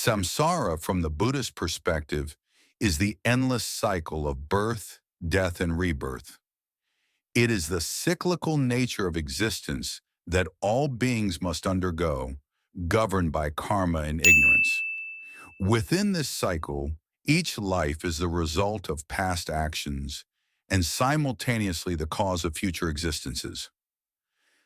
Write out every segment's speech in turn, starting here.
Samsara, from the Buddhist perspective, is the endless cycle of birth, death, and rebirth. It is the cyclical nature of existence that all beings must undergo, governed by karma and ignorance. Within this cycle, each life is the result of past actions and simultaneously the cause of future existences.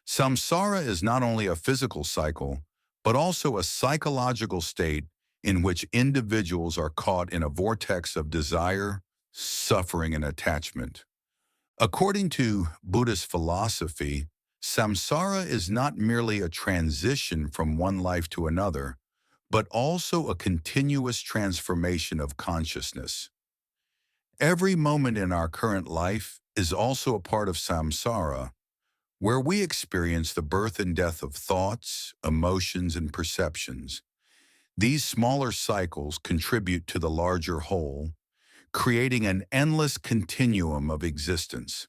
Samsara is not only a physical cycle, but also a psychological state in which individuals are caught in a vortex of desire, suffering, and attachment. According to Buddhist philosophy, samsara is not merely a transition from one life to another, but also a continuous transformation of consciousness. Every moment in our current life is also a part of samsara, where we experience the birth and death of thoughts, emotions, and perceptions. These smaller cycles contribute to the larger whole, creating an endless continuum of existence.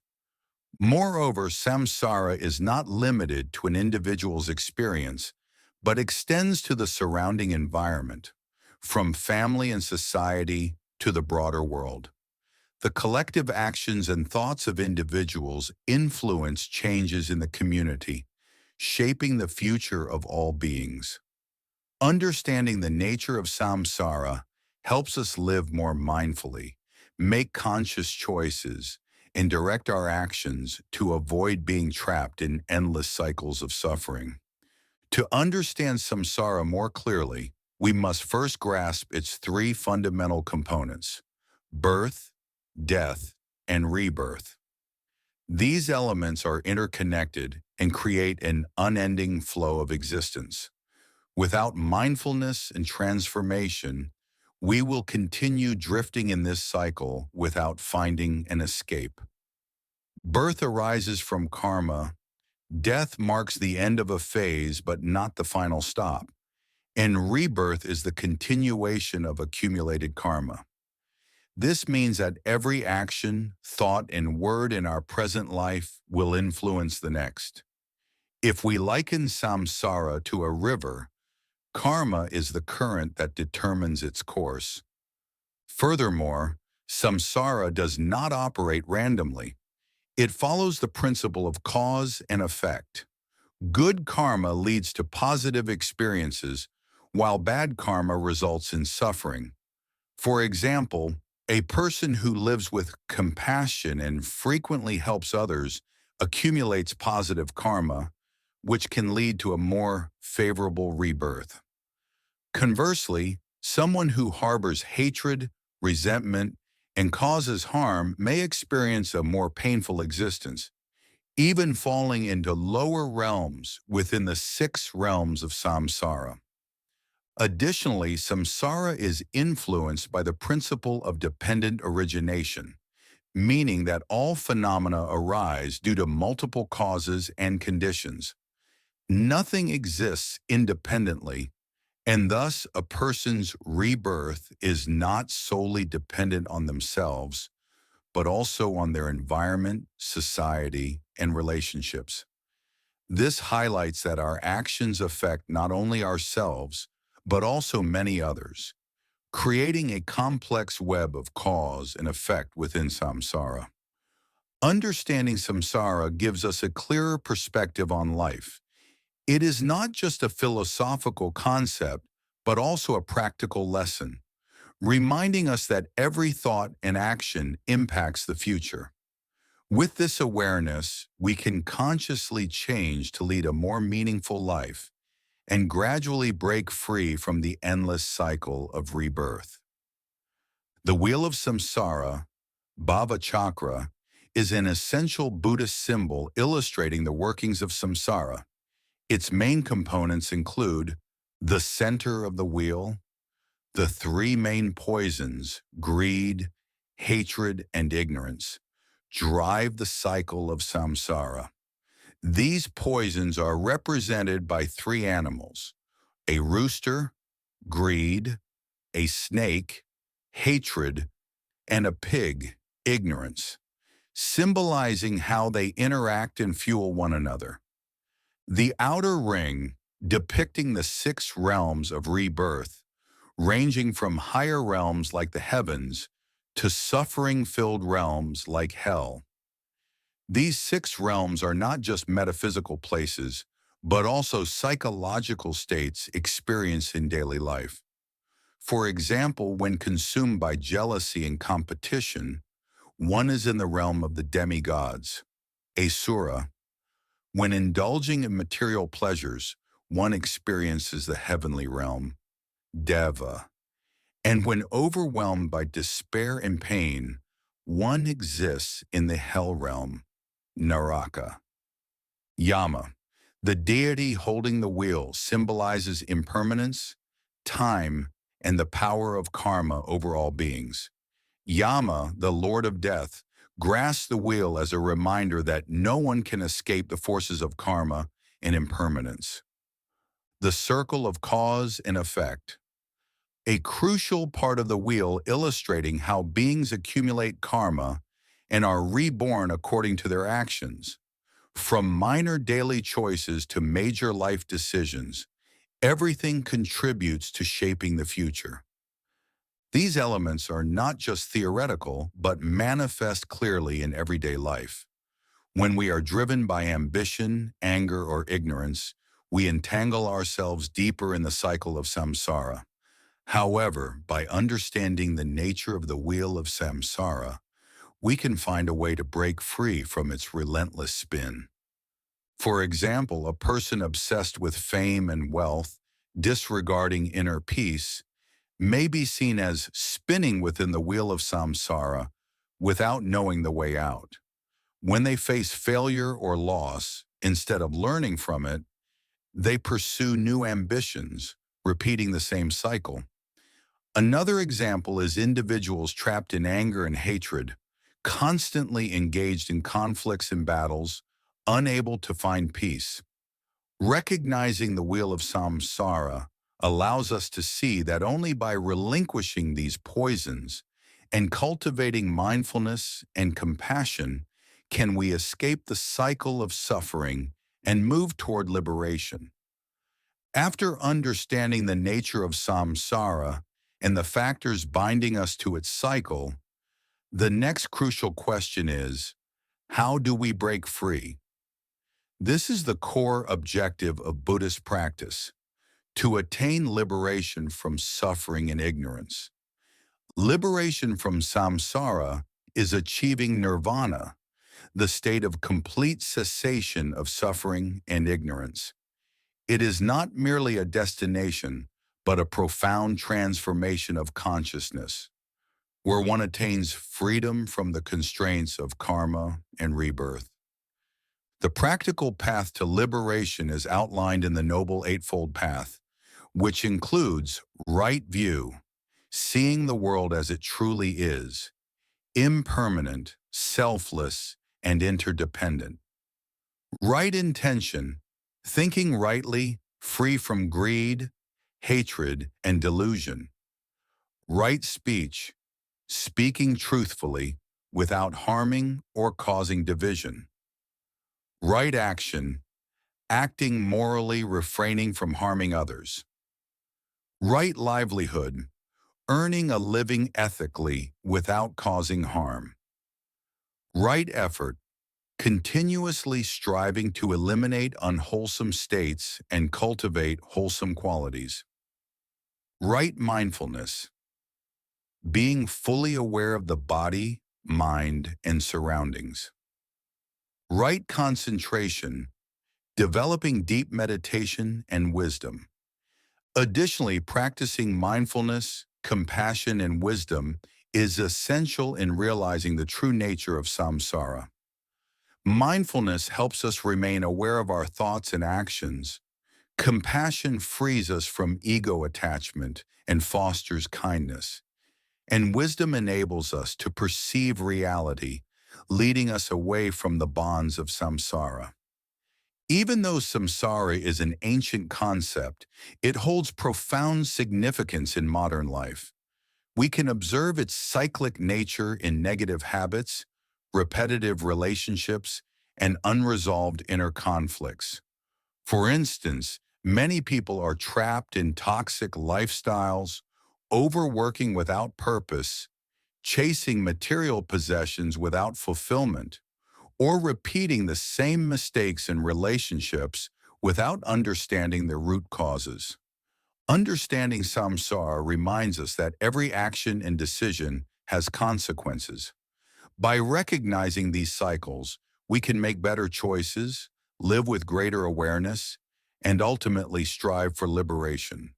Moreover, samsara is not limited to an individual's experience, but extends to the surrounding environment, from family and society to the broader world. The collective actions and thoughts of individuals influence changes in the community, shaping the future of all beings. Understanding the nature of samsara helps us live more mindfully, make conscious choices, and direct our actions to avoid being trapped in endless cycles of suffering. To understand samsara more clearly, we must first grasp its three fundamental components: birth, death, and rebirth. These elements are interconnected and create an unending flow of existence. Without mindfulness and transformation, we will continue drifting in this cycle without finding an escape. Birth arises from karma, death marks the end of a phase but not the final stop, and rebirth is the continuation of accumulated karma. This means that every action, thought, and word in our present life will influence the next. If we liken samsara to a river, karma is the current that determines its course. Furthermore, samsara does not operate randomly. It follows the principle of cause and effect. Good karma leads to positive experiences, while bad karma results in suffering. For example, a person who lives with compassion and frequently helps others accumulates positive karma, which can lead to a more favorable rebirth. Conversely, someone who harbors hatred, resentment, and causes harm may experience a more painful existence, even falling into lower realms within the 6 realms of samsara. Additionally, samsara is influenced by the principle of dependent origination, meaning that all phenomena arise due to multiple causes and conditions. Nothing exists independently, and thus a person's rebirth is not solely dependent on themselves, but also on their environment, society, and relationships. This highlights that our actions affect not only ourselves, but also many others, creating a complex web of cause and effect within samsara. Understanding samsara gives us a clearer perspective on life. It is not just a philosophical concept, but also a practical lesson, reminding us that every thought and action impacts the future. With this awareness, we can consciously change to lead a more meaningful life and gradually break free from the endless cycle of rebirth. The wheel of samsara, Bhavachakra, is an essential Buddhist symbol illustrating the workings of samsara. Its main components include the center of the wheel, the 3 main poisons, greed, hatred, and ignorance, drive the cycle of samsara. These poisons are represented by 3 animals: a rooster, greed; a snake, hatred; and a pig, ignorance, symbolizing how they interact and fuel one another. The outer ring, depicting the 6 realms of rebirth, ranging from higher realms like the heavens to suffering-filled realms like hell. These 6 realms are not just metaphysical places, but also psychological states experienced in daily life. For example, when consumed by jealousy and competition, one is in the realm of the demigods, Asura. When indulging in material pleasures, one experiences the heavenly realm, Deva. And when overwhelmed by despair and pain, one exists in the hell realm, Naraka. Yama, the deity holding the wheel, symbolizes impermanence, time, and the power of karma over all beings. Yama, the Lord of Death, grasps the wheel as a reminder that no one can escape the forces of karma and impermanence. The circle of cause and effect, a crucial part of the wheel illustrating how beings accumulate karma and are reborn according to their actions. From minor daily choices to major life decisions, everything contributes to shaping the future. These elements are not just theoretical, but manifest clearly in everyday life. When we are driven by ambition, anger, or ignorance, we entangle ourselves deeper in the cycle of samsara. However, by understanding the nature of the wheel of samsara, we can find a way to break free from its relentless spin. For example, a person obsessed with fame and wealth, disregarding inner peace, may be seen as spinning within the wheel of samsara without knowing the way out. When they face failure or loss, instead of learning from it, they pursue new ambitions, repeating the same cycle. Another example is individuals trapped in anger and hatred, constantly engaged in conflicts and battles, unable to find peace. Recognizing the wheel of samsara allows us to see that only by relinquishing these poisons and cultivating mindfulness and compassion can we escape the cycle of suffering and move toward liberation. After understanding the nature of samsara and the factors binding us to its cycle, the next crucial question is, how do we break free? This is the core objective of Buddhist practice, to attain liberation from suffering and ignorance. Liberation from samsara is achieving nirvana, the state of complete cessation of suffering and ignorance. It is not merely a destination, but a profound transformation of consciousness, where one attains freedom from the constraints of karma and rebirth. The practical path to liberation is outlined in the Noble Eightfold Path, which includes right view, seeing the world as it truly is, impermanent, selfless, and interdependent. Right intention, thinking rightly, free from greed, hatred, and delusion. Right speech, speaking truthfully without harming or causing division. Right action, acting morally, refraining from harming others. Right livelihood, earning a living ethically without causing harm. Right effort, continuously striving to eliminate unwholesome states and cultivate wholesome qualities. Right mindfulness, being fully aware of the body, mind, and surroundings. Right concentration, developing deep meditation and wisdom. Additionally, practicing mindfulness, compassion, and wisdom is essential in realizing the true nature of samsara. Mindfulness helps us remain aware of our thoughts and actions. Compassion frees us from ego attachment and fosters kindness. And wisdom enables us to perceive reality, leading us away from the bonds of samsara. Even though samsara is an ancient concept, it holds profound significance in modern life. We can observe its cyclic nature in negative habits, repetitive relationships, and unresolved inner conflicts. For instance, many people are trapped in toxic lifestyles overworking without purpose, chasing material possessions without fulfillment, or repeating the same mistakes in relationships without understanding their root causes. Understanding samsara reminds us that every action and decision has consequences. By recognizing these cycles, we can make better choices, live with greater awareness, and ultimately strive for liberation.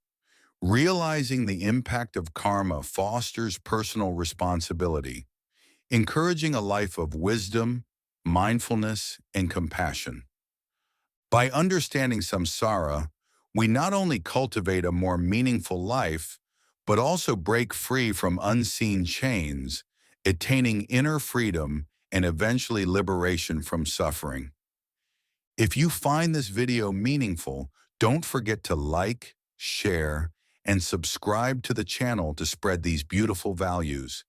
Realizing the impact of karma fosters personal responsibility, encouraging a life of wisdom, mindfulness, and compassion. By understanding samsara, we not only cultivate a more meaningful life, but also break free from unseen chains, attaining inner freedom and eventually liberation from suffering. If you find this video meaningful, don't forget to like, share, and subscribe to the channel to spread these beautiful values.